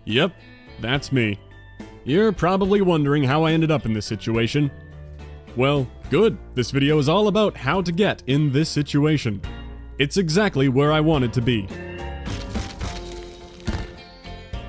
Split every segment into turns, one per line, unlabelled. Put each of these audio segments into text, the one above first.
Yep, that's me. You're probably wondering how I ended up in this situation. Well, good. This video is all about how to get in this situation. It's exactly where I wanted to be.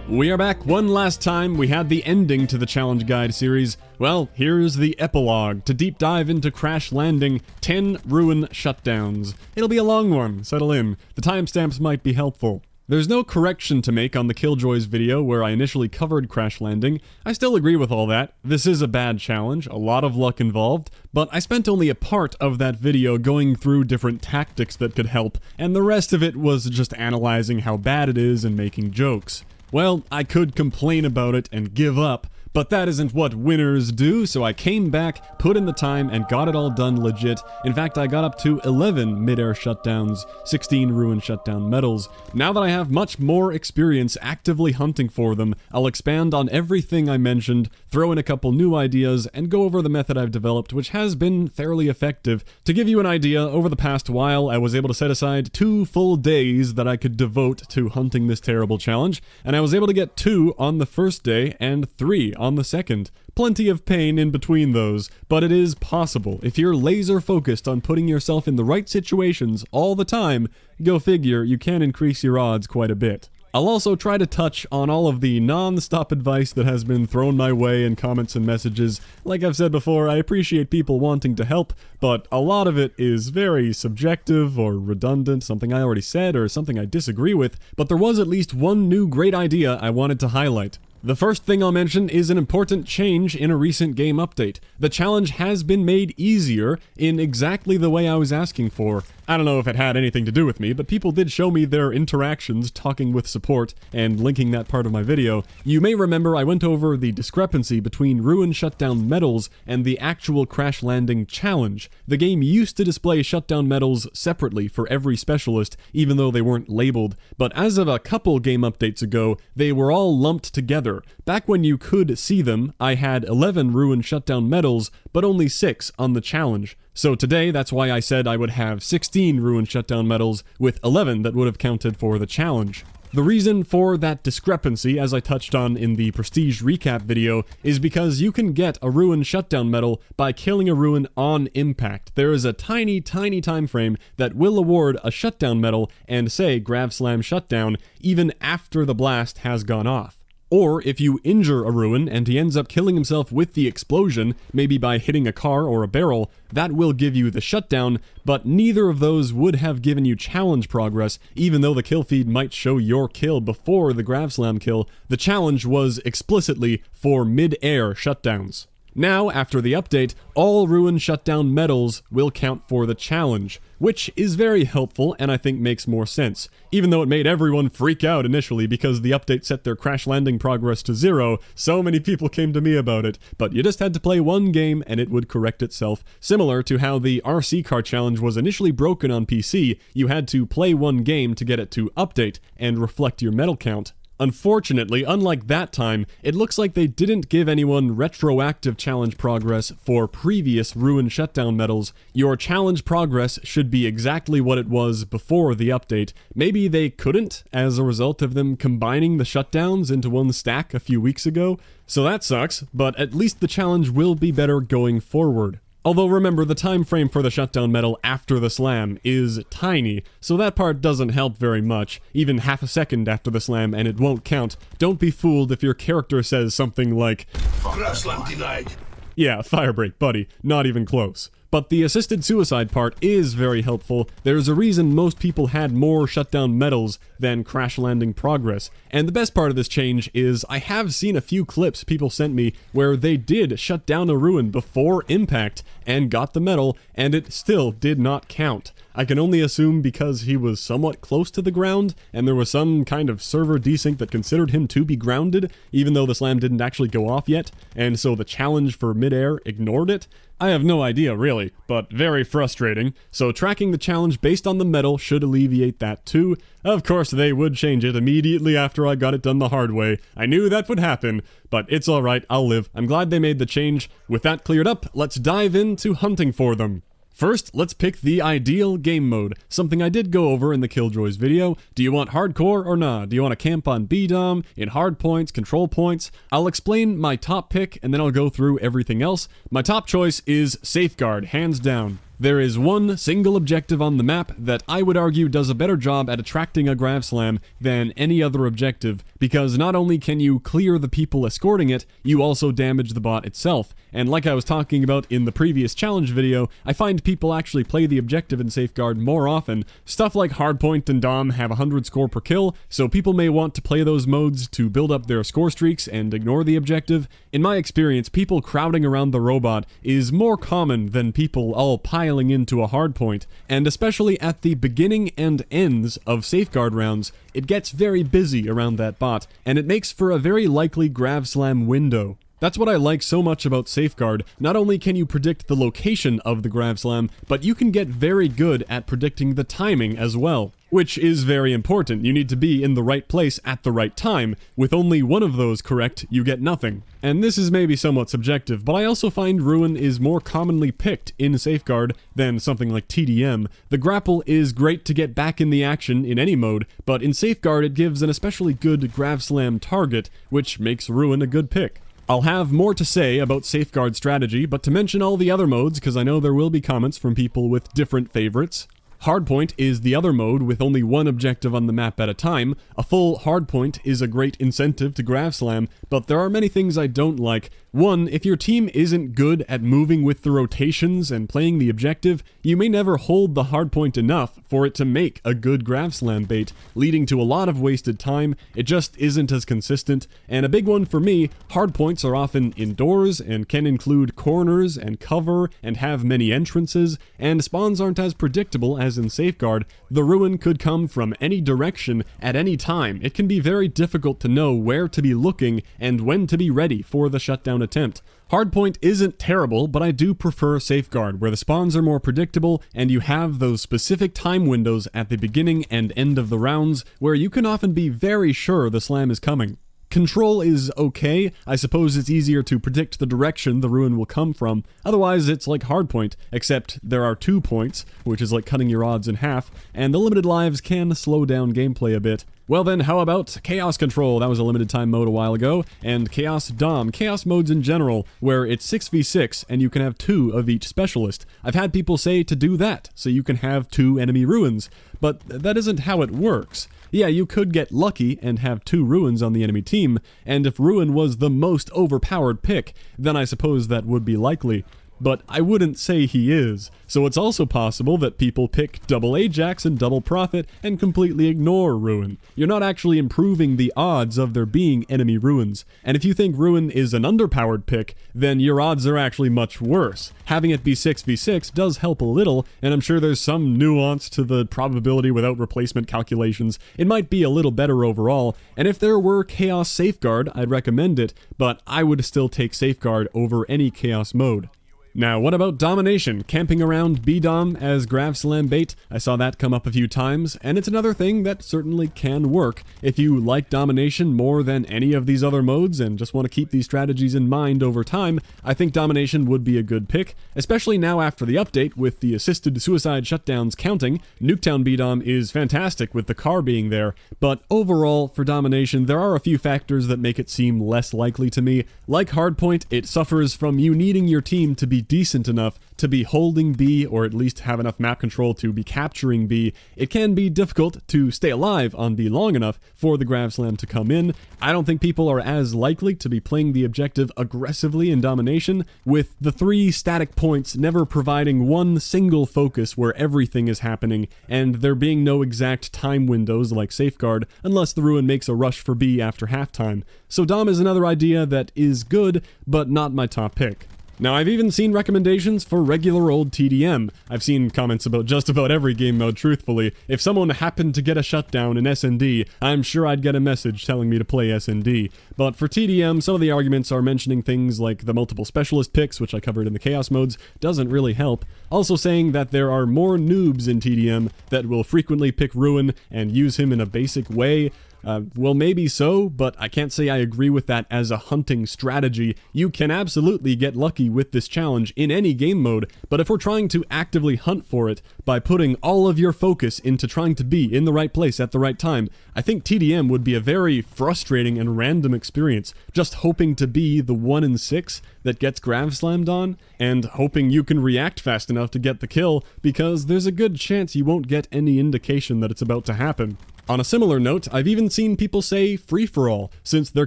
We are back one last time. We had the ending to the challenge guide series. Well, here's the epilogue to deep dive into Crash Landing 10 Ruin Shutdowns. It'll be a long one, settle in. The timestamps might be helpful. There's no correction to make on the Killjoys video where I initially covered Crash Landing. I still agree with all that. This is a bad challenge, a lot of luck involved, but I spent only a part of that video going through different tactics that could help, and the rest of it was just analyzing how bad it is and making jokes. Well, I could complain about it and give up, but that isn't what winners do, so I came back, put in the time, and got it all done legit. In fact, I got up to 11 mid-air shutdowns, 16 Ruin Shutdown medals. Now that I have much more experience actively hunting for them, I'll expand on everything I mentioned, throw in a couple new ideas, and go over the method I've developed, which has been fairly effective. To give you an idea, over the past while, I was able to set aside 2 full days that I could devote to hunting this terrible challenge, and I was able to get 2 on the first day and 3 on the second. Plenty of pain in between those, but it is possible. If you're laser focused on putting yourself in the right situations all the time, go figure, you can increase your odds quite a bit. I'll also try to touch on all of the non-stop advice that has been thrown my way in comments and messages. Like I've said before, I appreciate people wanting to help, but a lot of it is very subjective or redundant, something I already said or something I disagree with, but there was at least one new great idea I wanted to highlight. The first thing I'll mention is an important change in a recent game update. The challenge has been made easier in exactly the way I was asking for. I don't know if it had anything to do with me, but people did show me their interactions talking with support and linking that part of my video. You may remember I went over the discrepancy between Ruin Shutdown medals and the actual Crash Landing challenge. The game used to display shutdown medals separately for every specialist, even though they weren't labeled, but as of a couple game updates ago, they were all lumped together. Back when you could see them, I had 11 Ruin Shutdown medals, but only 6 on the challenge. So today, that's why I said I would have 16 Ruin Shutdown medals, with 11 that would have counted for the challenge. The reason for that discrepancy, as I touched on in the Prestige recap video, is because you can get a Ruin Shutdown medal by killing a Ruin on impact. There is a tiny time frame that will award a Shutdown medal and say Grav Slam Shutdown even after the blast has gone off. Or if you injure a Ruin and he ends up killing himself with the explosion, maybe by hitting a car or a barrel, that will give you the shutdown, but neither of those would have given you challenge progress, even though the kill feed might show your kill before the Grav Slam kill. The challenge was explicitly for mid-air shutdowns. Now, after the update, all Ruin Shutdown medals will count for the challenge, which is very helpful and I think makes more sense. Even though it made everyone freak out initially because the update set their Crash Landing progress to 0, so many people came to me about it, but you just had to play one game and it would correct itself. Similar to how the RC car challenge was initially broken on PC, you had to play one game to get it to update and reflect your medal count. Unfortunately, unlike that time, it looks like they didn't give anyone retroactive challenge progress for previous Ruin Shutdown medals. Your challenge progress should be exactly what it was before the update. Maybe they couldn't, as a result of them combining the shutdowns into one stack a few weeks ago. So that sucks, but at least the challenge will be better going forward. Although remember, the time frame for the shutdown medal after the slam is tiny, so that part doesn't help very much. Even half a second after the slam and it won't count. Don't be fooled if your character says something like, "Crash Slam denied." Yeah, firebreak, buddy. Not even close. But the assisted suicide part is very helpful. There's a reason most people had more shutdown medals than Crash Landing progress. And the best part of this change is I have seen a few clips people sent me where they did shut down a Ruin before impact and got the medal, and it still did not count. I can only assume because he was somewhat close to the ground, and there was some kind of server desync that considered him to be grounded, even though the slam didn't actually go off yet, and so the challenge for midair ignored it. I have no idea, really, but very frustrating. So tracking the challenge based on the medal should alleviate that too. Of course, they would change it immediately after I got it done the hard way. I knew that would happen, but it's alright, I'll live. I'm glad they made the change. With that cleared up, let's dive into hunting for them. First, let's pick the ideal game mode, something I did go over in the Killjoys video. Do you want hardcore or nah? Do you want to camp on B-Dom, in hard points, control points? I'll explain my top pick and then I'll go through everything else. My top choice is Safeguard, hands down. There is one single objective on the map that I would argue does a better job at attracting a Grav Slam than any other objective, because not only can you clear the people escorting it, you also damage the bot itself. And like I was talking about in the previous challenge video, I find people actually play the objective in Safeguard more often. Stuff like Hardpoint and Dom have 100 score per kill, so people may want to play those modes to build up their score streaks and ignore the objective. In my experience, people crowding around the robot is more common than people all piling into a hardpoint, and especially at the beginning and ends of Safeguard rounds, it gets very busy around that bot, and it makes for a very likely Grav Slam window. That's what I like so much about Safeguard. Not only can you predict the location of the Grav Slam, but you can get very good at predicting the timing as well, which is very important. You need to be in the right place at the right time. With only one of those correct, you get nothing. And this is maybe somewhat subjective, but I also find Ruin is more commonly picked in Safeguard than something like TDM. The grapple is great to get back in the action in any mode, but in Safeguard it gives an especially good Grav Slam target, which makes Ruin a good pick. I'll have more to say about Safeguard strategy, but to mention all the other modes, because I know there will be comments from people with different favorites. Hardpoint is the other mode with only one objective on the map at a time. A full hardpoint is a great incentive to Grav Slam, but there are many things I don't like. One, if your team isn't good at moving with the rotations and playing the objective, you may never hold the hardpoint enough for it to make a good Grav Slam bait, leading to a lot of wasted time. It just isn't as consistent. And a big one for me, hardpoints are often indoors and can include corners and cover and have many entrances, and spawns aren't as predictable as in Safeguard. The Ruin could come from any direction at any time. It can be very difficult to know where to be looking and when to be ready for the shutdown attempt. Hardpoint isn't terrible, but I do prefer Safeguard, where the spawns are more predictable and you have those specific time windows at the beginning and end of the rounds where you can often be very sure the slam is coming. Control is okay. I suppose it's easier to predict the direction the Ruin will come from. Otherwise, it's like Hardpoint, except there are 2 points, which is like cutting your odds in half, and the limited lives can slow down gameplay a bit. Well then, how about Chaos Control? That was a limited time mode a while ago, and Chaos Dom, Chaos modes in general, where it's 6v6 and you can have 2 of each specialist. I've had people say to do that, so you can have 2 enemy Ruins, but that isn't how it works. Yeah, you could get lucky and have 2 Ruins on the enemy team, and if Ruin was the most overpowered pick, then I suppose that would be likely. But I wouldn't say he is, so it's also possible that people pick double Ajax and double Prophet and completely ignore Ruin. You're not actually improving the odds of there being enemy Ruins, and if you think Ruin is an underpowered pick, then your odds are actually much worse. Having it be 6v6 does help a little, and I'm sure there's some nuance to the probability without replacement calculations. It might be a little better overall, and if there were Chaos Safeguard, I'd recommend it, but I would still take Safeguard over any Chaos mode. Now, what about Domination? Camping around B-Dom as Grav Slam bait? I saw that come up a few times, and it's another thing that certainly can work. If you like Domination more than any of these other modes and just want to keep these strategies in mind over time, I think Domination would be a good pick, especially now after the update with the assisted suicide shutdowns counting. Nuketown B-Dom is fantastic with the car being there, but overall, for Domination, there are a few factors that make it seem less likely to me. Like Hardpoint, it suffers from you needing your team to be decent enough to be holding B, or at least have enough map control to be capturing B. It can be difficult to stay alive on B long enough for the Grav Slam to come in. I don't think people are as likely to be playing the objective aggressively in Domination, with the 3 static points never providing one single focus where everything is happening, and there being no exact time windows like Safeguard, unless the Ruin makes a rush for B after halftime. So Dom is another idea that is good, but not my top pick. Now, I've even seen recommendations for regular old TDM. I've seen comments about just about every game mode, truthfully. If someone happened to get a shutdown in SND, I'm sure I'd get a message telling me to play SND. But for TDM, some of the arguments are mentioning things like the multiple specialist picks, which I covered in the Chaos modes, doesn't really help. Also saying that there are more noobs in TDM that will frequently pick Ruin and use him in a basic way. Well, maybe so, but I can't say I agree with that as a hunting strategy. You can absolutely get lucky with this challenge in any game mode, but if we're trying to actively hunt for it by putting all of your focus into trying to be in the right place at the right time, I think TDM would be a very frustrating and random experience, just hoping to be the 1 in 6 that gets grav slammed on, and hoping you can react fast enough to get the kill, because there's a good chance you won't get any indication that it's about to happen. On a similar note, I've even seen people say free-for-all, since there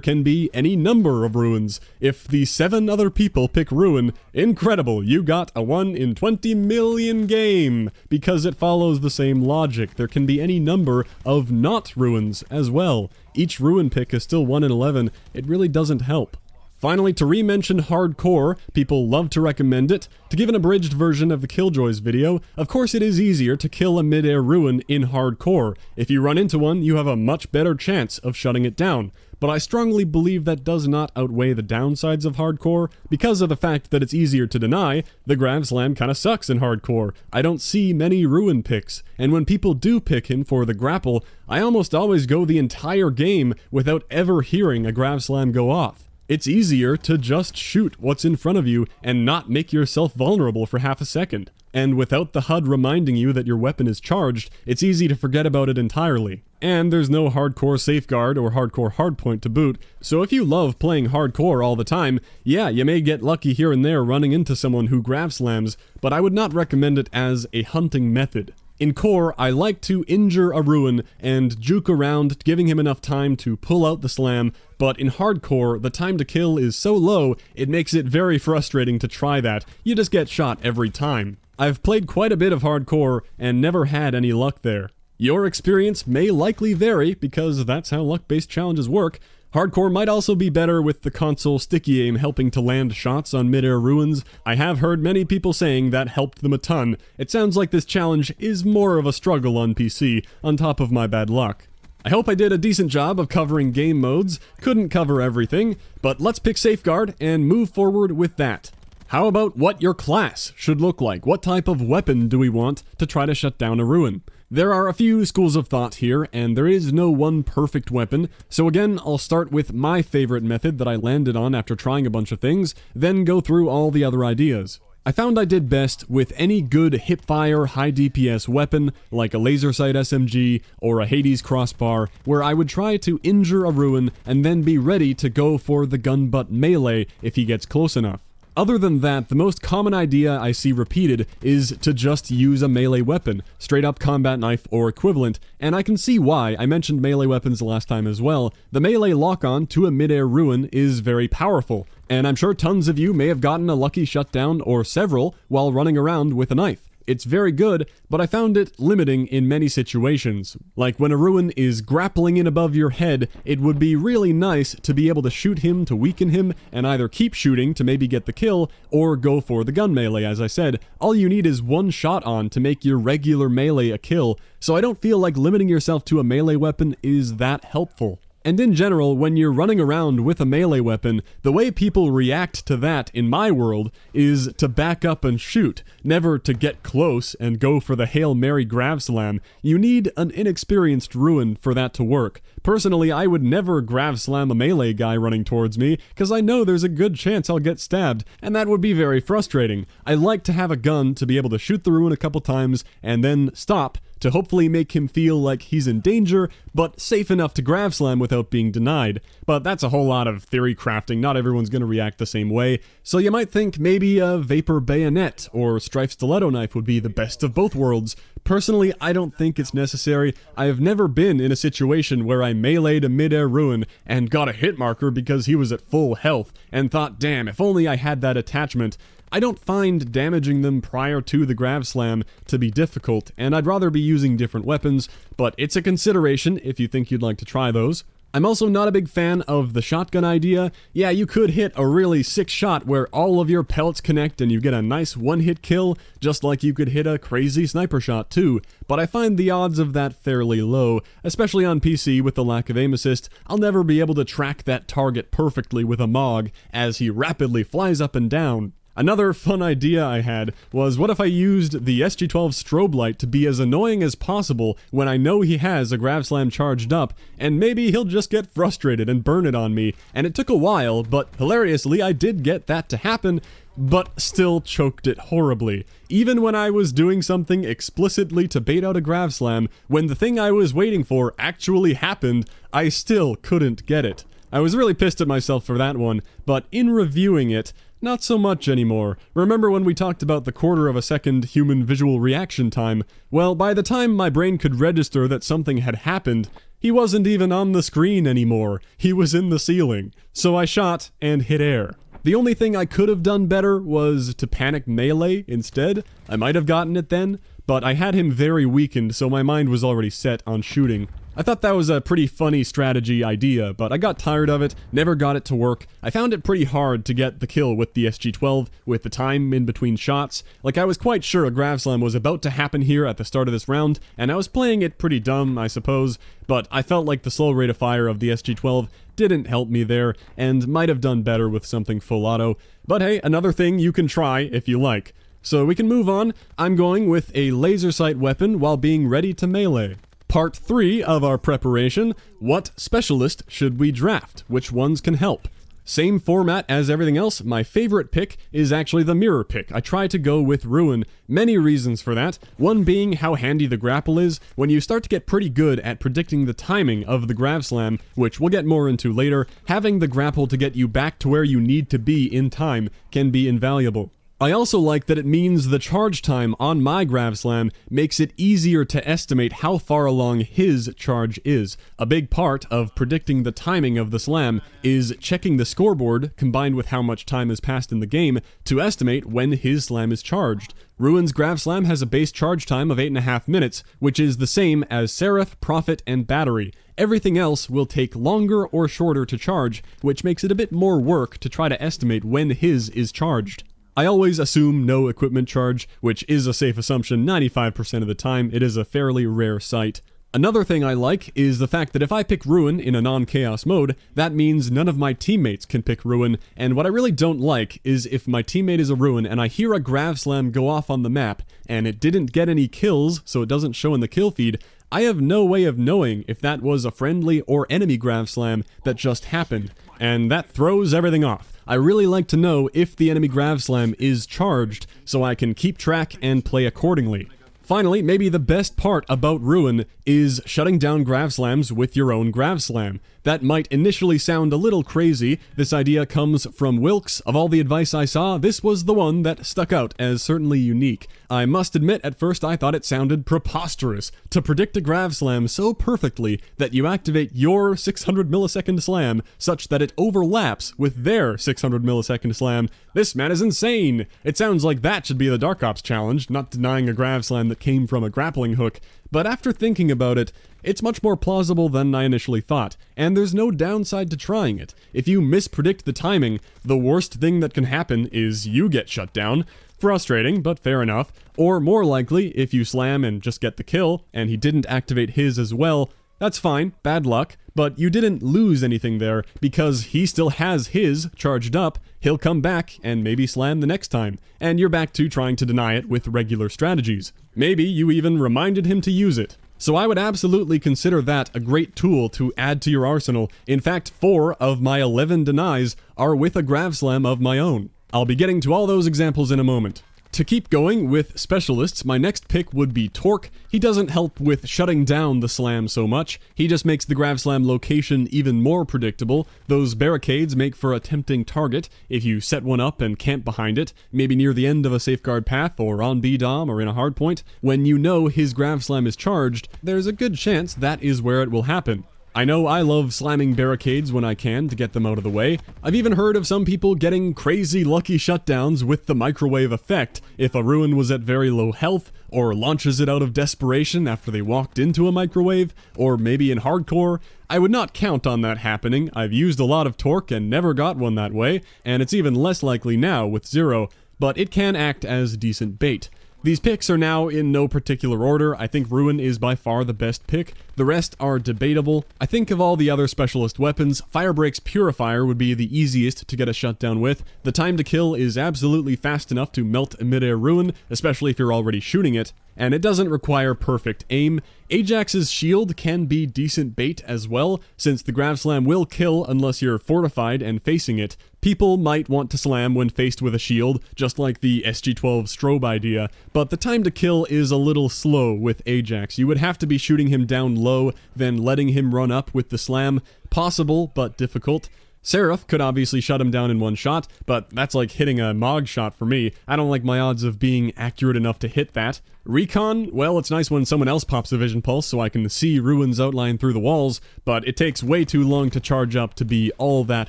can be any number of ruins. If the 7 other people pick ruin, incredible, you got a 1 in 20 million game, because it follows the same logic. There can be any number of not ruins as well. Each ruin pick is still 1 in 11, it really doesn't help. Finally, to re-mention hardcore, people love to recommend it. To give an abridged version of the Killjoys video, of course it is easier to kill a mid-air ruin in hardcore. If you run into one, you have a much better chance of shutting it down. But I strongly believe that does not outweigh the downsides of hardcore. Because of the fact that it's easier to deny, the grav slam kinda sucks in hardcore. I don't see many ruin picks, and when people do pick him for the grapple, I almost always go the entire game without ever hearing a grav slam go off. It's easier to just shoot what's in front of you and not make yourself vulnerable for half a second. And without the HUD reminding you that your weapon is charged, it's easy to forget about it entirely. And there's no hardcore safeguard or hardcore hardpoint to boot, so if you love playing hardcore all the time, yeah, you may get lucky here and there running into someone who grav slams, but I would not recommend it as a hunting method. In core, I like to injure a ruin and juke around, giving him enough time to pull out the slam, but in hardcore, the time to kill is so low, it makes it very frustrating to try that. You just get shot every time. I've played quite a bit of hardcore and never had any luck there. Your experience may likely vary, because that's how luck-based challenges work. Hardcore might also be better with the console sticky aim helping to land shots on mid-air ruins. I have heard many people saying that helped them a ton. It sounds like this challenge is more of a struggle on PC, on top of my bad luck. I hope I did a decent job of covering game modes. Couldn't cover everything, but let's pick Safeguard and move forward with that. How about what your class should look like? What type of weapon do we want to try to shut down a ruin? There are a few schools of thought here, and there is no one perfect weapon, so again, I'll start with my favorite method that I landed on after trying a bunch of things, then go through all the other ideas. I found I did best with any good hipfire, high DPS weapon, like a laser sight SMG or a Hades crossbar, where I would try to injure a ruin and then be ready to go for the gun butt melee if he gets close enough. Other than that, the most common idea I see repeated is to just use a melee weapon, straight up combat knife or equivalent, and I can see why. I mentioned melee weapons the last time as well. The melee lock-on to a mid-air ruin is very powerful, and I'm sure tons of you may have gotten a lucky shutdown or several while running around with a knife. It's very good, but I found it limiting in many situations. Like when a ruin is grappling in above your head, it would be really nice to be able to shoot him to weaken him, and either keep shooting to maybe get the kill, or go for the gun melee. As I said, all you need is one shot on to make your regular melee a kill, so I don't feel like limiting yourself to a melee weapon is that helpful. And in general, when you're running around with a melee weapon, the way people react to that in my world is to back up and shoot, never to get close and go for the Hail Mary grav slam. You need an inexperienced ruin for that to work. Personally, I would never grav slam a melee guy running towards me, because I know there's a good chance I'll get stabbed, and that would be very frustrating. I like to have a gun to be able to shoot the ruin a couple times, and then stop, to hopefully make him feel like he's in danger, but safe enough to grav slam without being denied. But that's a whole lot of theory crafting, not everyone's gonna react the same way, so you might think maybe a Vapor Bayonet or Strife Stiletto Knife would be the best of both worlds. Personally, I don't think it's necessary. I have never been in a situation where I meleeed a mid-air ruin and got a hit marker because he was at full health, and thought, damn, if only I had that attachment. I don't find damaging them prior to the grav slam to be difficult, and I'd rather be using different weapons, but it's a consideration if you think you'd like to try those. I'm also not a big fan of the shotgun idea. Yeah, you could hit a really sick shot where all of your pellets connect and you get a nice one-hit kill, just like you could hit a crazy sniper shot too, but I find the odds of that fairly low, especially on PC with the lack of aim assist. I'll never be able to track that target perfectly with a MOG as he rapidly flies up and down. Another fun idea I had was, what if I used the SG-12 strobe light to be as annoying as possible when I know he has a Grav Slam charged up, and maybe he'll just get frustrated and burn it on me. And it took a while, but hilariously I did get that to happen, but still choked it horribly. Even when I was doing something explicitly to bait out a Grav Slam, when the thing I was waiting for actually happened, I still couldn't get it. I was really pissed at myself for that one, but in reviewing it, not so much anymore. Remember when we talked about the quarter of a second human visual reaction time? Well, by the time my brain could register that something had happened, he wasn't even on the screen anymore. He was in the ceiling. So I shot and hit air. The only thing I could have done better was to panic melee instead. I might have gotten it then, but I had him very weakened, so my mind was already set on shooting. I thought that was a pretty funny strategy idea, but I got tired of it, never got it to work. I found it pretty hard to get the kill with the SG-12, with the time in between shots. Like, I was quite sure a Grav Slam was about to happen here at the start of this round, and I was playing it pretty dumb, I suppose, but I felt like the slow rate of fire of the SG-12 didn't help me there, and might have done better with something full auto. But hey, another thing you can try if you like. So we can move on. I'm going with a laser sight weapon while being ready to melee. Part 3 of our preparation, what specialist should we draft? Which ones can help? Same format as everything else, my favorite pick is actually the mirror pick. I try to go with Ruin. Many reasons for that, one being how handy the grapple is. When you start to get pretty good at predicting the timing of the Grav Slam, which we'll get more into later, having the grapple to get you back to where you need to be in time can be invaluable. I also like that it means the charge time on my Grav Slam makes it easier to estimate how far along his charge is. A big part of predicting the timing of the slam is checking the scoreboard combined with how much time has passed in the game to estimate when his slam is charged. Ruin's Grav Slam has a base charge time of 8.5 minutes, which is the same as Seraph, Prophet, and Battery. Everything else will take longer or shorter to charge, which makes it a bit more work to try to estimate when his is charged. I always assume no equipment charge, which is a safe assumption 95% of the time. It is a fairly rare sight. Another thing I like is the fact that if I pick Ruin in a non-chaos mode, that means none of my teammates can pick Ruin, and what I really don't like is if my teammate is a Ruin and I hear a Grav Slam go off on the map, and it didn't get any kills, so it doesn't show in the kill feed, I have no way of knowing if that was a friendly or enemy Grav Slam that just happened, and that throws everything off. I really like to know if the enemy Grav Slam is charged, so I can keep track and play accordingly. Finally, maybe the best part about Ruin is shutting down Grav Slams with your own Grav Slam. That might initially sound a little crazy. This idea comes from Wilkes. Of all the advice I saw, this was the one that stuck out as certainly unique. I must admit, at first I thought it sounded preposterous to predict a Grav Slam so perfectly that you activate your 600 millisecond slam such that it overlaps with their 600 millisecond slam. This man is insane! It sounds like that should be the Dark Ops challenge, not denying a Grav Slam that came from a grappling hook. But after thinking about it, it's much more plausible than I initially thought, and there's no downside to trying it. If you mispredict the timing, the worst thing that can happen is you get shut down. Frustrating, but fair enough. Or more likely, if you slam and just get the kill, and he didn't activate his as well, that's fine, bad luck, but you didn't lose anything there, because he still has his charged up, he'll come back and maybe slam the next time, and you're back to trying to deny it with regular strategies. Maybe you even reminded him to use it. So I would absolutely consider that a great tool to add to your arsenal. In fact, 4 of my 11 denies are with a Grav Slam of my own. I'll be getting to all those examples in a moment. To keep going with specialists, my next pick would be Torque. He doesn't help with shutting down the slam so much, he just makes the Grav Slam location even more predictable. Those barricades make for a tempting target if you set one up and camp behind it, maybe near the end of a safeguard path or on B-Dom or in a hardpoint. When you know his Grav Slam is charged, there's a good chance that is where it will happen. I know I love slamming barricades when I can to get them out of the way. I've even heard of some people getting crazy lucky shutdowns with the microwave effect if a Ruin was at very low health, or launches it out of desperation after they walked into a microwave, or maybe in hardcore. I would not count on that happening. I've used a lot of Torque and never got one that way, and it's even less likely now with Zero, but it can act as decent bait. These picks are now in no particular order. I think Ruin is by far the best pick. The rest are debatable. I think of all the other specialist weapons, Firebreak's Purifier would be the easiest to get a shutdown with. The time to kill is absolutely fast enough to melt a mid-air ruin, especially if you're already shooting it, and it doesn't require perfect aim. Ajax's shield can be decent bait as well, since the Grav Slam will kill unless you're fortified and facing it. People might want to slam when faced with a shield, just like the SG-12 strobe idea, but the time to kill is a little slow with Ajax. You would have to be shooting him down low, then letting him run up with the slam. Possible, but difficult. Seraph could obviously shut him down in one shot, but that's like hitting a Mog shot for me. I don't like my odds of being accurate enough to hit that. Recon, well, it's nice when someone else pops a vision pulse so I can see Ruin's outline through the walls, but it takes way too long to charge up to be all that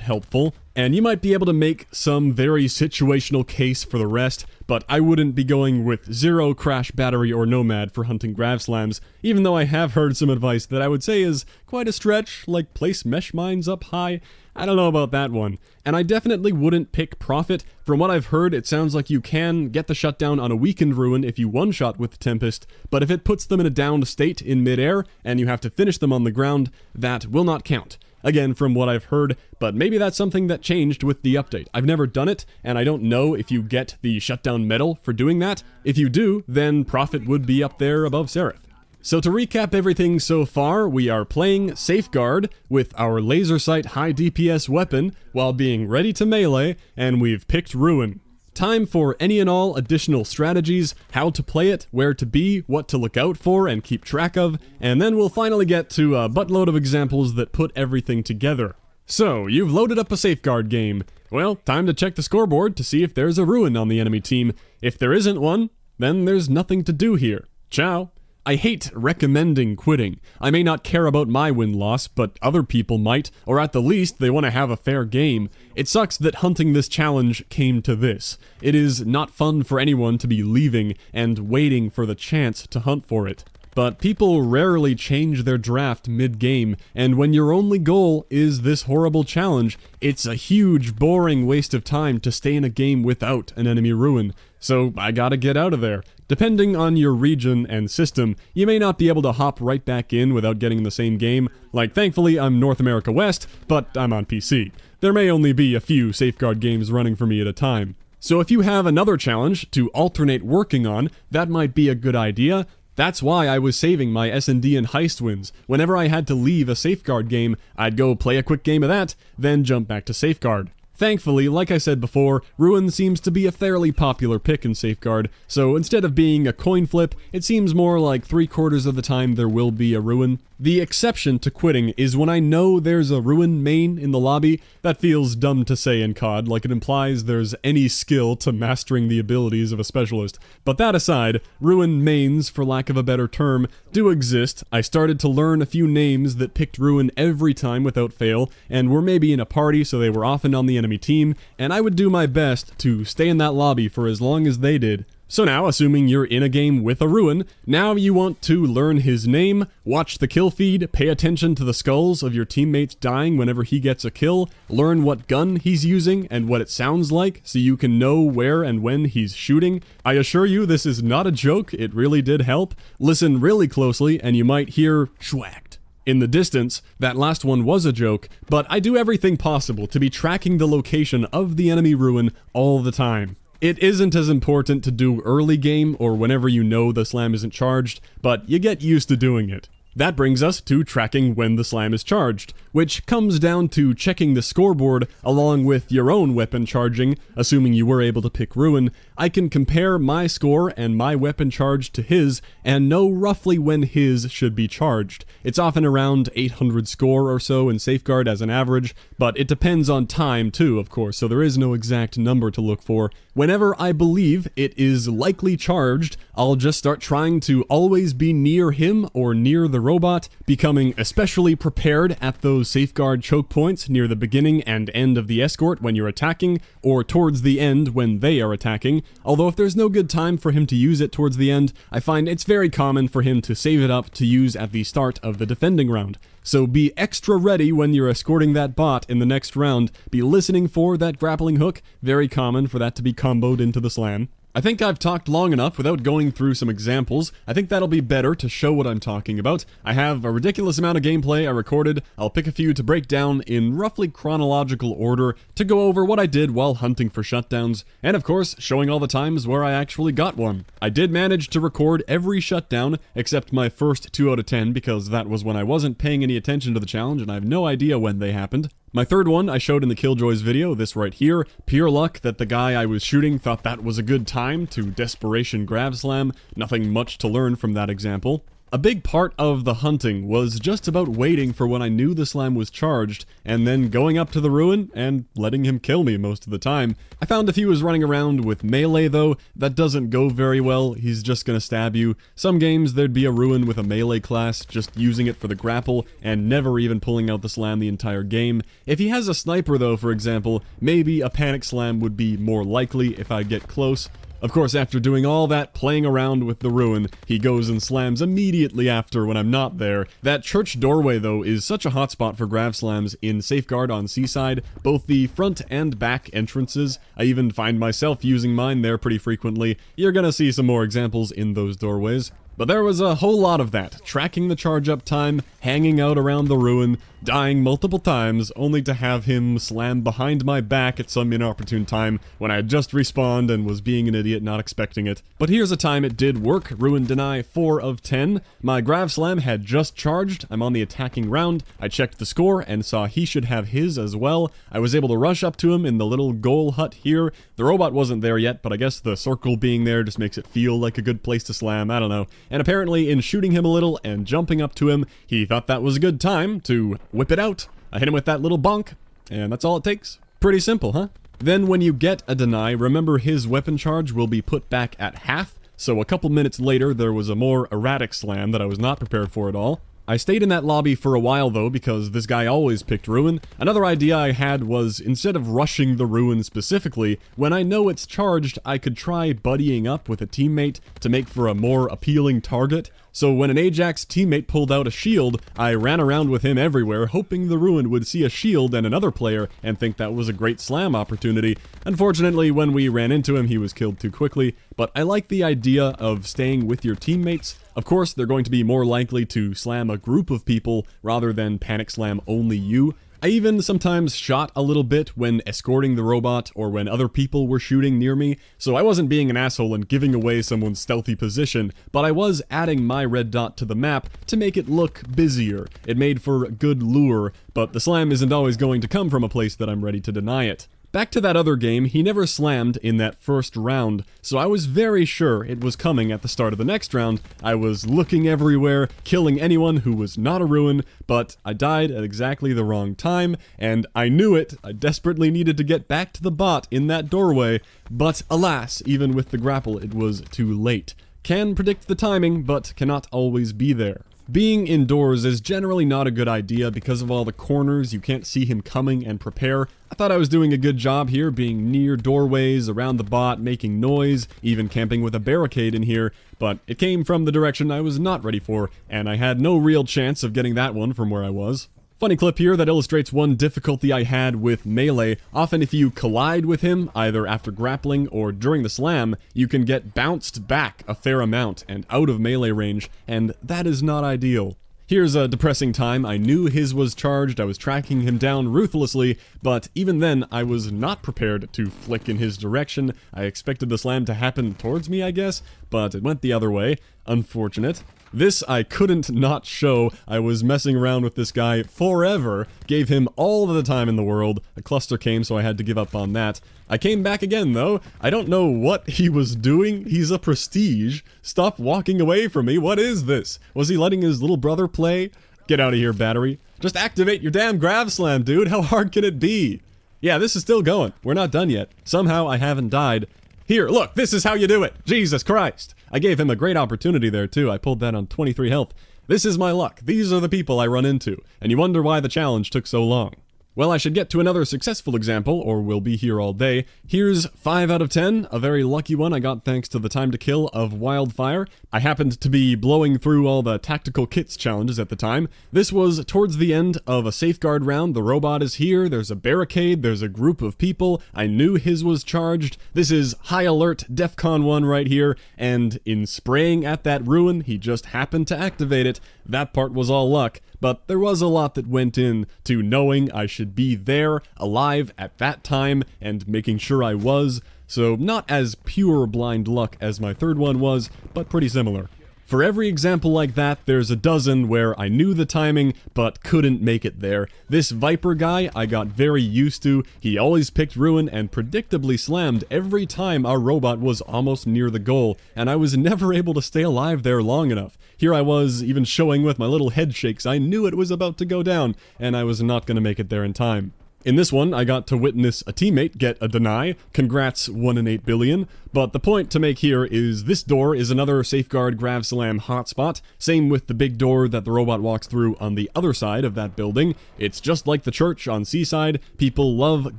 helpful. And you might be able to make some very situational case for the rest, but I wouldn't be going with 0, Crash, Battery, or Nomad for hunting Grav Slams, even though I have heard some advice that I would say is quite a stretch, like place mesh mines up high. I don't know about that one. And I definitely wouldn't pick Prophet. From what I've heard, it sounds like you can get the shutdown on a weakened Ruin if you one-shot with Tempest, but if it puts them in a downed state in mid-air, and you have to finish them on the ground, that will not count. Again, from what I've heard, but maybe that's something that changed with the update. I've never done it, and I don't know if you get the shutdown medal for doing that. If you do, then Prophet would be up there above Seraph. So to recap everything so far, we are playing Safeguard with our laser sight high DPS weapon while being ready to melee, and we've picked Ruin. Time for any and all additional strategies, how to play it, where to be, what to look out for and keep track of, and then we'll finally get to a buttload of examples that put everything together. So, you've loaded up a Safeguard game. Well, time to check the scoreboard to see if there's a Ruin on the enemy team. If there isn't one, then there's nothing to do here. Ciao. I hate recommending quitting. I may not care about my win-loss, but other people might, or at the least, they want to have a fair game. It sucks that hunting this challenge came to this. It is not fun for anyone to be leaving and waiting for the chance to hunt for it. But people rarely change their draft mid-game, and when your only goal is this horrible challenge, it's a huge, boring waste of time to stay in a game without an enemy Ruin. So I gotta get out of there. Depending on your region and system, you may not be able to hop right back in without getting the same game. Like, thankfully, I'm North America West, but I'm on PC. There may only be a few Safeguard games running for me at a time. So if you have another challenge to alternate working on, that might be a good idea. That's why I was saving my S&D and heist wins. Whenever I had to leave a Safeguard game, I'd go play a quick game of that, then jump back to Safeguard. Thankfully, like I said before, Ruin seems to be a fairly popular pick in Safeguard, so instead of being a coin flip, it seems more like 3/4 of the time there will be a Ruin. The exception to quitting is when I know there's a Ruin main in the lobby. That feels dumb to say in CoD, like it implies there's any skill to mastering the abilities of a specialist. But that aside, Ruin mains, for lack of a better term, do exist. I started to learn a few names that picked Ruin every time without fail, and were maybe in a party so they were often on the enemy team, and I would do my best to stay in that lobby for as long as they did. So now, assuming you're in a game with a Ruin, now you want to learn his name, watch the kill feed, pay attention to the skulls of your teammates dying whenever he gets a kill, learn what gun he's using and what it sounds like so you can know where and when he's shooting. I assure you this is not a joke, it really did help. Listen really closely and you might hear schwacked in the distance. That last one was a joke, but I do everything possible to be tracking the location of the enemy Ruin all the time. It isn't as important to do early game or whenever you know the slam isn't charged, but you get used to doing it. That brings us to tracking when the slam is charged, which comes down to checking the scoreboard along with your own weapon charging, assuming you were able to pick Ruin. I can compare my score and my weapon charge to his, and know roughly when his should be charged. It's often around 800 score or so in Safeguard as an average, but it depends on time too, of course, so there is no exact number to look for. Whenever I believe it is likely charged, I'll just start trying to always be near him or near the robot, becoming especially prepared at those Safeguard choke points near the beginning and end of the escort when you're attacking, or towards the end when they are attacking. Although if there's no good time for him to use it towards the end, I find it's very common for him to save it up to use at the start of the defending round. So be extra ready when you're escorting that bot in the next round. Be listening for that grappling hook, very common for that to be comboed into the slam. I think I've talked long enough without going through some examples. I think that'll be better to show what I'm talking about. I have a ridiculous amount of gameplay I recorded. I'll pick a few to break down in roughly chronological order to go over what I did while hunting for shutdowns, and of course, showing all the times where I actually got one. I did manage to record every shutdown except my first 2 out of 10 because that was when I wasn't paying any attention to the challenge and I have no idea when they happened. My third one I showed in the Killjoys video, this right here. Pure luck that the guy I was shooting thought that was a good time to desperation grav slam. Nothing much to learn from that example. A big part of the hunting was just about waiting for when I knew the slam was charged, and then going up to the ruin and letting him kill me most of the time. I found if he was running around with melee though, that doesn't go very well. He's just gonna stab you. Some games there'd be a ruin with a melee class, just using it for the grapple, and never even pulling out the slam the entire game. If he has a sniper though, for example, maybe a panic slam would be more likely if I get close. Of course, after doing all that playing around with the ruin, he goes and slams immediately after when I'm not there. That church doorway, though, is such a hotspot for grav slams in Safeguard on Seaside, both the front and back entrances. I even find myself using mine there pretty frequently. You're gonna see some more examples in those doorways. But there was a whole lot of that, tracking the charge up time, hanging out around the ruin, dying multiple times, only to have him slam behind my back at some inopportune time when I had just respawned and was being an idiot not expecting it. But here's a time it did work, ruin deny 4 of 10. My grav slam had just charged, I'm on the attacking round, I checked the score and saw he should have his as well. I was able to rush up to him in the little goal hut here. The robot wasn't there yet, but I guess the circle being there just makes it feel like a good place to slam, I don't know. And apparently in shooting him a little and jumping up to him, he thought that was a good time to whip it out. I hit him with that little bonk, and that's all it takes. Pretty simple, huh? Then when you get a deny, remember his weapon charge will be put back at half, so a couple minutes later there was a more erratic slam that I was not prepared for at all. I stayed in that lobby for a while though because this guy always picked ruin. Another idea I had was instead of rushing the ruin specifically, when I know it's charged I could try buddying up with a teammate to make for a more appealing target. So when an Ajax teammate pulled out a shield, I ran around with him everywhere hoping the ruin would see a shield and another player and think that was a great slam opportunity. Unfortunately, when we ran into him he was killed too quickly, but I like the idea of staying with your teammates. Of course, they're going to be more likely to slam a group of people rather than panic slam only you. I even sometimes shot a little bit when escorting the robot or when other people were shooting near me, so I wasn't being an asshole and giving away someone's stealthy position, but I was adding my red dot to the map to make it look busier. It made for good lure, but the slam isn't always going to come from a place that I'm ready to deny it. Back to that other game, he never slammed in that first round, so I was very sure it was coming at the start of the next round. I was looking everywhere, killing anyone who was not a ruin, but I died at exactly the wrong time, and I knew it. I desperately needed to get back to the bot in that doorway, but alas, even with the grapple, it was too late. Can predict the timing, but cannot always be there. Being indoors is generally not a good idea because of all the corners, you can't see him coming and prepare. I thought I was doing a good job here, being near doorways, around the bot, making noise, even camping with a barricade in here, but it came from the direction I was not ready for, and I had no real chance of getting that one from where I was. Funny clip here that illustrates one difficulty I had with melee. Often if you collide with him, either after grappling or during the slam, you can get bounced back a fair amount and out of melee range, and that is not ideal. Here's a depressing time. I knew his was charged, I was tracking him down ruthlessly, but even then I was not prepared to flick in his direction. I expected the slam to happen towards me, I guess, but it went the other way. Unfortunate. This I couldn't not show. I was messing around with this guy forever, gave him all of the time in the world. A cluster came, so I had to give up on that. I came back again, though. I don't know what he was doing. He's a prestige. Stop walking away from me. What is this? Was he letting his little brother play? Get out of here, battery. Just activate your damn grav slam, dude. How hard can it be? Yeah, this is still going. We're not done yet. Somehow I haven't died. Here, look, this is how you do it. Jesus Christ. I gave him a great opportunity there, too. I pulled that on 23 health. This is my luck. These are the people I run into. And you wonder why the challenge took so long. Well, I should get to another successful example, or we'll be here all day. Here's 5 out of 10, a very lucky one I got thanks to the time to kill of Wildfire. I happened to be blowing through all the tactical kits challenges at the time. This was towards the end of a safeguard round. The robot is here, there's a barricade, there's a group of people. I knew his was charged. This is high alert DEFCON 1 right here, and in spraying at that ruin, he just happened to activate it. That part was all luck. But there was a lot that went in to knowing I should be there, alive at that time, and making sure I was, so not as pure blind luck as my third one was, but pretty similar. For every example like that, there's a dozen where I knew the timing, but couldn't make it there. This Viper guy I got very used to. He always picked Ruin and predictably slammed every time our robot was almost near the goal, and I was never able to stay alive there long enough. Here I was, even showing with my little head shakes. I knew it was about to go down, and I was not going to make it there in time. In this one, I got to witness a teammate get a deny. Congrats, 1 in 8 billion. But the point to make here is this door is another Safeguard Grav Slam hotspot. Same with the big door that the robot walks through on the other side of that building. It's just like the church on Seaside. People love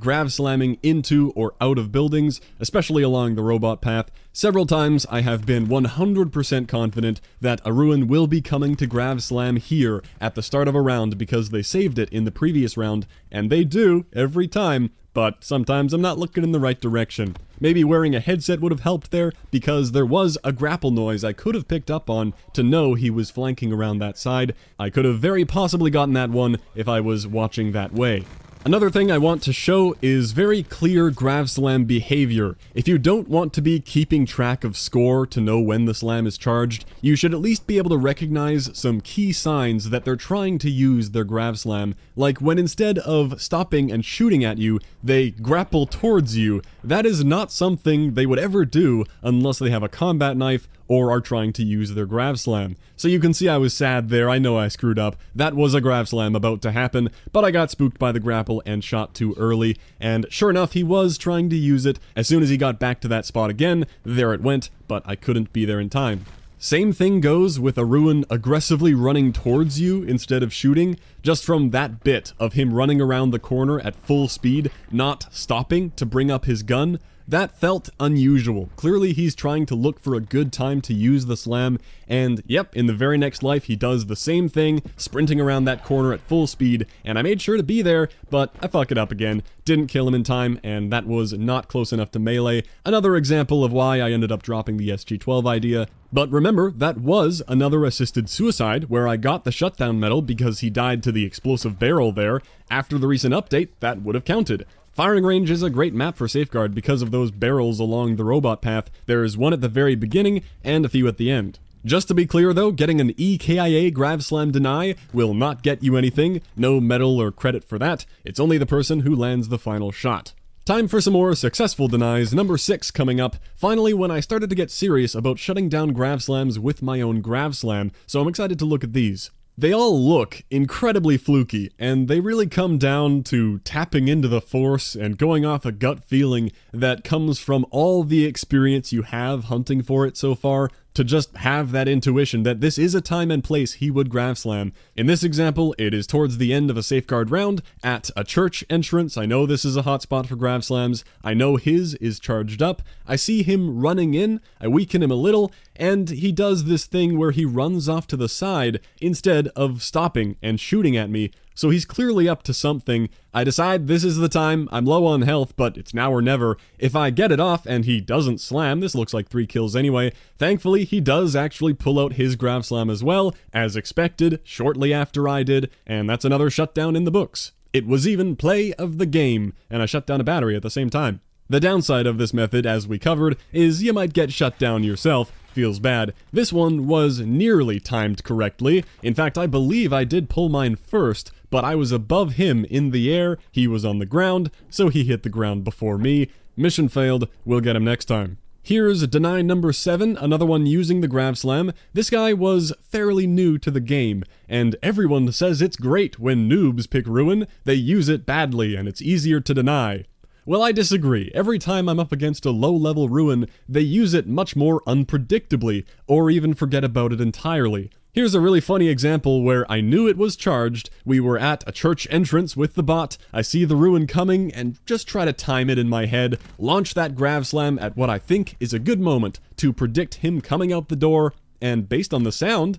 Grav Slamming into or out of buildings, especially along the robot path. Several times I have been 100% confident that a Ruin will be coming to Grav Slam here at the start of a round because they saved it in the previous round, and they do every time, but sometimes I'm not looking in the right direction. Maybe wearing a headset would have helped there, because there was a grapple noise I could have picked up on to know he was flanking around that side. I could have very possibly gotten that one if I was watching that way. Another thing I want to show is very clear Grav Slam behavior. If you don't want to be keeping track of score to know when the slam is charged, you should at least be able to recognize some key signs that they're trying to use their Grav Slam, like when instead of stopping and shooting at you, they grapple towards you. That is not something they would ever do unless they have a combat knife or are trying to use their Grav Slam. So you can see I was sad there. I know I screwed up. That was a Grav Slam about to happen, but I got spooked by the grapple and shot too early, and sure enough, he was trying to use it. As soon as he got back to that spot again, there it went, but I couldn't be there in time. Same thing goes with a Ruin aggressively running towards you instead of shooting. Just from that bit of him running around the corner at full speed, not stopping to bring up his gun, that felt unusual. Clearly he's trying to look for a good time to use the slam, and yep, in the very next life he does the same thing, sprinting around that corner at full speed, and I made sure to be there, but I fuck it up again. Didn't kill him in time, and that was not close enough to melee. Another example of why I ended up dropping the SG-12 idea. But remember, that was another assisted suicide where I got the shutdown medal because he died to the explosive barrel there. After the recent update, that would have counted. Firing range is a great map for Safeguard because of those barrels along the robot path. There's one at the very beginning and a few at the end. Just to be clear though, getting an EKIA Grav Slam deny will not get you anything, no medal or credit for that, it's only the person who lands the final shot. Time for some more successful denies, number 6 coming up. Finally, when I started to get serious about shutting down Grav Slams with my own Grav Slam, so I'm excited to look at these. They all look incredibly fluky, and they really come down to tapping into the force and going off a gut feeling that comes from all the experience you have hunting for it so far, to just have that intuition that this is a time and place he would Grav Slam. In this example, it is towards the end of a Safeguard round, at a church entrance. I know this is a hotspot for Grav Slams. I know his is charged up. I see him running in, I weaken him a little, and he does this thing where he runs off to the side instead of stopping and shooting at me. So he's clearly up to something. I decide this is the time. I'm low on health, but it's now or never. If I get it off and he doesn't slam, this looks like 3 kills anyway. Thankfully, he does actually pull out his Grav Slam as well, as expected, shortly after I did, and that's another shutdown in the books. It was even play of the game, and I shut down a battery at the same time. The downside of this method, as we covered, is you might get shut down yourself. Feels bad. This one was nearly timed correctly. In fact, I believe I did pull mine first, but I was above him in the air, he was on the ground, so he hit the ground before me. Mission failed, we'll get him next time. Here's deny number 7, another one using the Grav Slam. This guy was fairly new to the game, and everyone says it's great when noobs pick Ruin. They use it badly, and it's easier to deny. Well, I disagree. Every time I'm up against a low-level Ruin, they use it much more unpredictably, or even forget about it entirely. Here's a really funny example where I knew it was charged. We were at a church entrance with the bot. I see the ruin coming and just try to time it in my head, launch that Grav Slam at what I think is a good moment to predict him coming out the door, and based on the sound,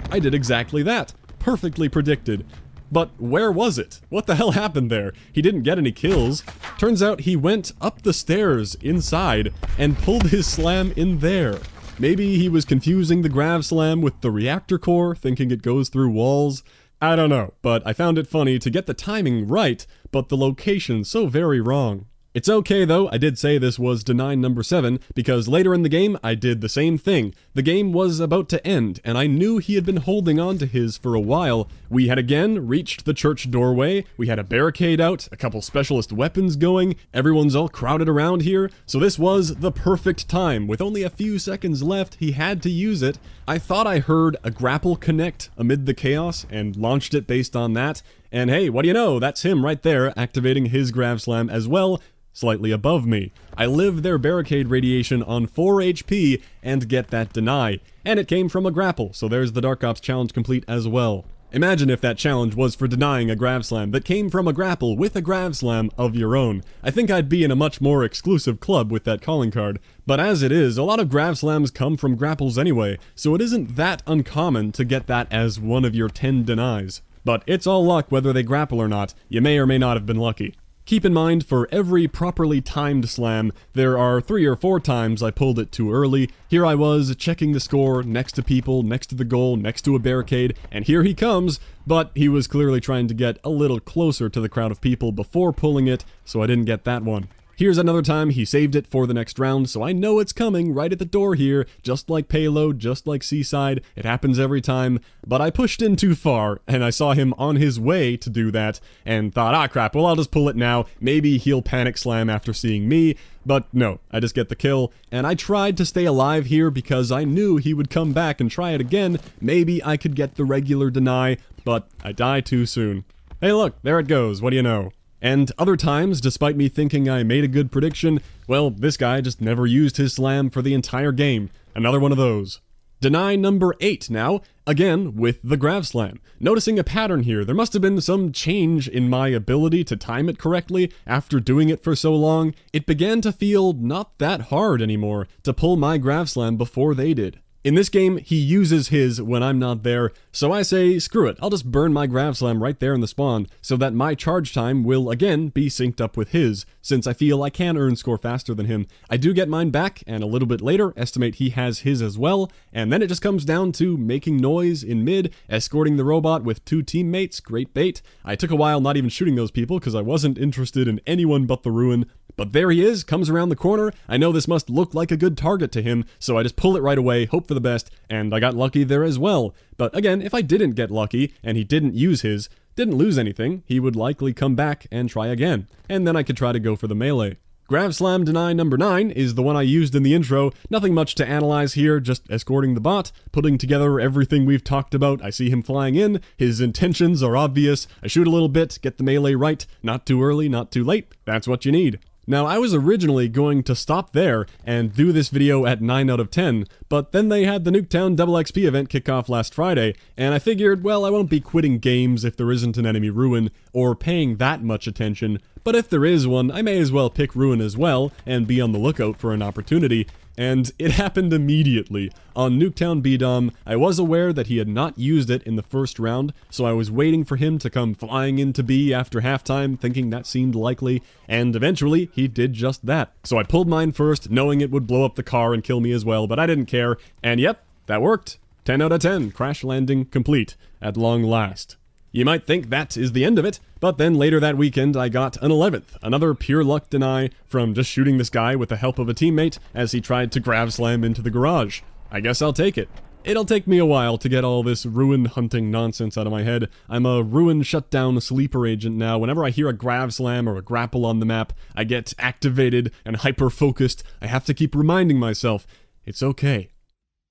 I did exactly that. Perfectly predicted. But where was it? What the hell happened there? He didn't get any kills. Turns out he went up the stairs inside and pulled his slam in there. Maybe he was confusing the Grav Slam with the reactor core, thinking it goes through walls. I don't know, but I found it funny to get the timing right, but the location so very wrong. It's okay though, I did say this was deny number 7, because later in the game I did the same thing. The game was about to end, and I knew he had been holding on to his for a while. We had again reached the church doorway, we had a barricade out, a couple specialist weapons going, everyone's all crowded around here, so this was the perfect time. With only a few seconds left, he had to use it. I thought I heard a grapple connect amid the chaos, and launched it based on that. And hey, what do you know, that's him right there, activating his Grav Slam as well, slightly above me. I live their barricade radiation on 4 HP and get that deny. And it came from a grapple, so there's the Dark Ops challenge complete as well. Imagine if that challenge was for denying a Grav Slam that came from a grapple with a Grav Slam of your own. I think I'd be in a much more exclusive club with that calling card. But as it is, a lot of Grav Slams come from grapples anyway, so it isn't that uncommon to get that as one of your 10 denies. But it's all luck whether they grapple or not. You may or may not have been lucky. Keep in mind, for every properly timed slam, there are 3 or 4 times I pulled it too early. Here I was, checking the score, next to people, next to the goal, next to a barricade, and here he comes, but he was clearly trying to get a little closer to the crowd of people before pulling it, so I didn't get that one. Here's another time he saved it for the next round, so I know it's coming right at the door here, just like Payload, just like Seaside, it happens every time, but I pushed in too far, and I saw him on his way to do that, and thought, ah crap, well I'll just pull it now, maybe he'll panic slam after seeing me, but no, I just get the kill, and I tried to stay alive here because I knew he would come back and try it again, maybe I could get the regular deny, but I die too soon. Hey look, there it goes, what do you know? And other times, despite me thinking I made a good prediction, well, this guy just never used his slam for the entire game. Another one of those. Deny number 8 now, again with the Grav Slam. Noticing a pattern here, there must have been some change in my ability to time it correctly after doing it for so long. It began to feel not that hard anymore to pull my Grav Slam before they did. In this game, he uses his when I'm not there, so I say, screw it, I'll just burn my Grav Slam right there in the spawn, so that my charge time will again be synced up with his, since I feel I can earn score faster than him. I do get mine back, and a little bit later, estimate he has his as well, and then it just comes down to making noise in mid, escorting the robot with 2 teammates, great bait. I took a while not even shooting those people, because I wasn't interested in anyone but the Ruin. But there he is, comes around the corner, I know this must look like a good target to him, so I just pull it right away, hope for the best, and I got lucky there as well. But again, if I didn't get lucky, and he didn't use his, didn't lose anything, he would likely come back and try again, and then I could try to go for the melee. Grav Slam deny number 9 is the one I used in the intro, nothing much to analyze here, just escorting the bot, putting together everything we've talked about. I see him flying in, his intentions are obvious, I shoot a little bit, get the melee right, not too early, not too late, that's what you need. Now, I was originally going to stop there and do this video at 9 out of 10, but then they had the Nuketown Double XP event kick off last Friday, and I figured, well, I won't be quitting games if there isn't an enemy Ruin, or paying that much attention, but if there is one, I may as well pick Ruin as well, and be on the lookout for an opportunity. And it happened immediately. On Nuketown B-Dom, I was aware that he had not used it in the first round, so I was waiting for him to come flying into B after halftime, thinking that seemed likely, and eventually, he did just that. So I pulled mine first, knowing it would blow up the car and kill me as well, but I didn't care, and yep, that worked. 10 out of 10, Crash Landing complete, at long last. You might think that is the end of it, but then later that weekend I got an 11th, another pure luck deny from just shooting this guy with the help of a teammate as he tried to Grav Slam into the garage. I guess I'll take it. It'll take me a while to get all this Ruin hunting nonsense out of my head. I'm a Ruin Shutdown sleeper agent now. Whenever I hear a Grav Slam or a grapple on the map, I get activated and hyper-focused. I have to keep reminding myself, it's okay.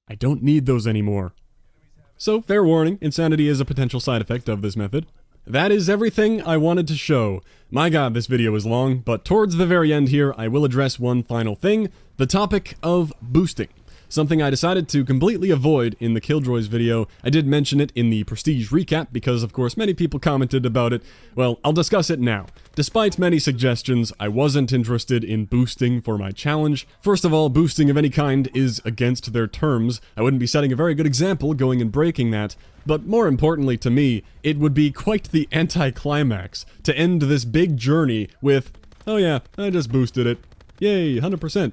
I don't need those anymore. So, fair warning, insanity is a potential side effect of this method. That is everything I wanted to show. My god, this video is long, but towards the very end here, I will address one final thing, the topic of boosting. something I decided to completely avoid in the Killjoys video. I did mention it in the Prestige recap because, of course, many people commented about it. Well, I'll discuss it now. Despite many suggestions, I wasn't interested in boosting for my challenge. First of all, boosting of any kind is against their terms. I wouldn't be setting a very good example going and breaking that. But more importantly to me, it would be quite the anticlimax to end this big journey with, oh yeah, I just boosted it. Yay, 100%.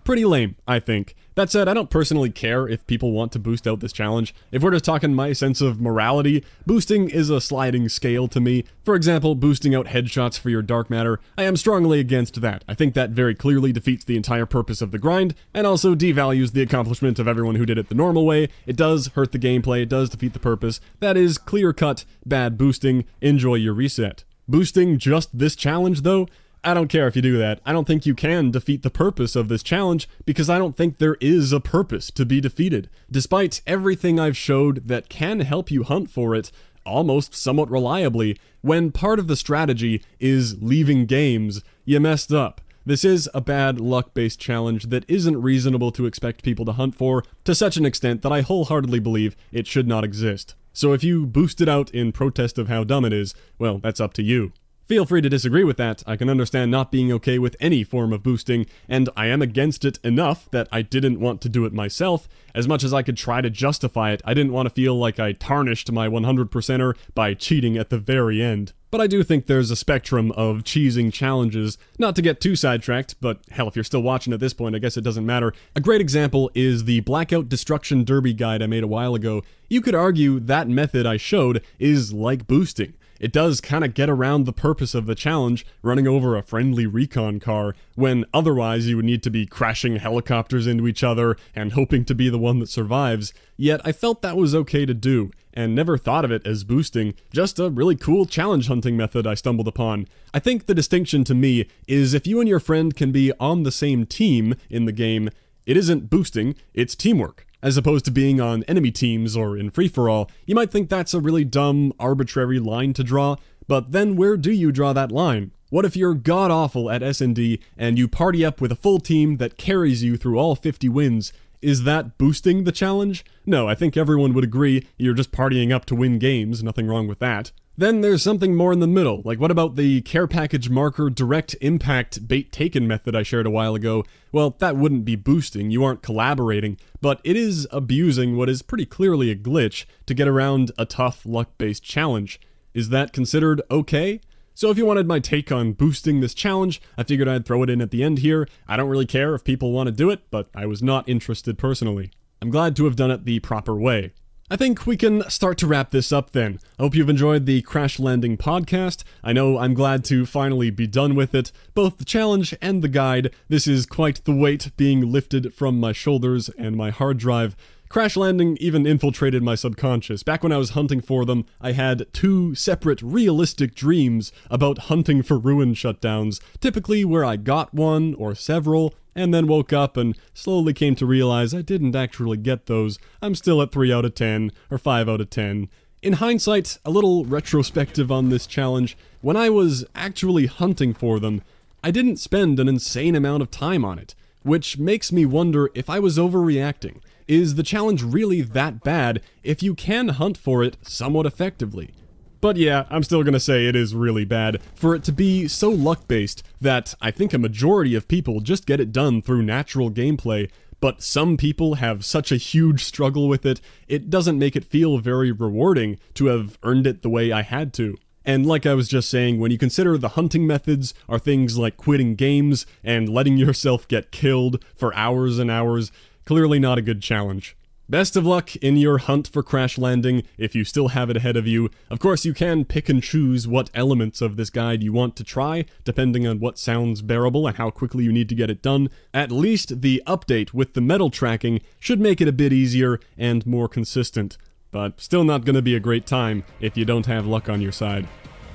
Pretty lame, I think. That said, I don't personally care if people want to boost out this challenge. If we're just talking my sense of morality, boosting is a sliding scale to me. For example, boosting out headshots for your dark matter, I am strongly against that. I think that very clearly defeats the entire purpose of the grind, and also devalues the accomplishment of everyone who did it the normal way. It does hurt the gameplay, it does defeat the purpose. That is clear-cut, bad boosting. Enjoy your reset. Boosting just this challenge, though? I don't care if you do that. I don't think you can defeat the purpose of this challenge because I don't think there is a purpose to be defeated. Despite everything I've showed that can help you hunt for it, almost somewhat reliably, when part of the strategy is leaving games, you messed up. This is a bad luck-based challenge that isn't reasonable to expect people to hunt for to such an extent that I wholeheartedly believe it should not exist. So if you boost it out in protest of how dumb it is, well, that's up to you. Feel free to disagree with that. I can understand not being okay with any form of boosting, and I am against it enough that I didn't want to do it myself. As much as I could try to justify it, I didn't want to feel like I tarnished my 100%er by cheating at the very end. But I do think there's a spectrum of cheesing challenges. Not to get too sidetracked, but hell, if you're still watching at this point, I guess it doesn't matter. A great example is the Blackout Destruction Derby guide I made a while ago. You could argue that method I showed is like boosting. It does kind of get around the purpose of the challenge, running over a friendly recon car, when otherwise you would need to be crashing helicopters into each other and hoping to be the one that survives. Yet I felt that was okay to do, and never thought of it as boosting, just a really cool challenge hunting method I stumbled upon. I think the distinction to me is if you and your friend can be on the same team in the game, it isn't boosting, it's teamwork. As opposed to being on enemy teams or in free-for-all, you might think that's a really dumb, arbitrary line to draw, but then where do you draw that line? What if you're god-awful at S&D and you party up with a full team that carries you through all 50 wins? Is that boosting the challenge? No, I think everyone would agree you're just partying up to win games, nothing wrong with that. Then there's something more in the middle, like what about the care package marker direct impact bait taken method I shared a while ago? Well, that wouldn't be boosting, you aren't collaborating, but it is abusing what is pretty clearly a glitch to get around a tough luck-based challenge. Is that considered okay? So if you wanted my take on boosting this challenge, I figured I'd throw it in at the end here. I don't really care if people want to do it, but I was not interested personally. I'm glad to have done it the proper way. I think we can start to wrap this up then. I hope you've enjoyed the Crash Landing podcast. I know I'm glad to finally be done with it. Both the challenge and the guide. This is quite the weight being lifted from my shoulders and my hard drive. Crash Landing even infiltrated my subconscious. Back when I was hunting for them, I had two separate realistic dreams about hunting for ruin shutdowns, typically where I got one or several, and then woke up and slowly came to realize I didn't actually get those. I'm still at 3 out of 10, or 5 out of 10. In hindsight, a little retrospective on this challenge, when I was actually hunting for them, I didn't spend an insane amount of time on it, which makes me wonder if I was overreacting. Is the challenge really that bad if you can hunt for it somewhat effectively? But yeah, I'm still gonna say it is really bad for it to be so luck-based that I think a majority of people just get it done through natural gameplay, but some people have such a huge struggle with it, it doesn't make it feel very rewarding to have earned it the way I had to. And like I was just saying, when you consider the hunting methods are things like quitting games and letting yourself get killed for hours and hours, clearly not a good challenge. Best of luck in your hunt for Crash Landing if you still have it ahead of you. Of course, you can pick and choose what elements of this guide you want to try, depending on what sounds bearable and how quickly you need to get it done. At least the update with the medal tracking should make it a bit easier and more consistent. But still not going to be a great time if you don't have luck on your side.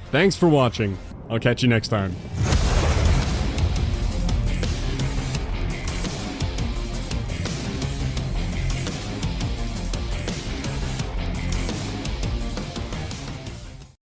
Thanks for watching. I'll catch you next time.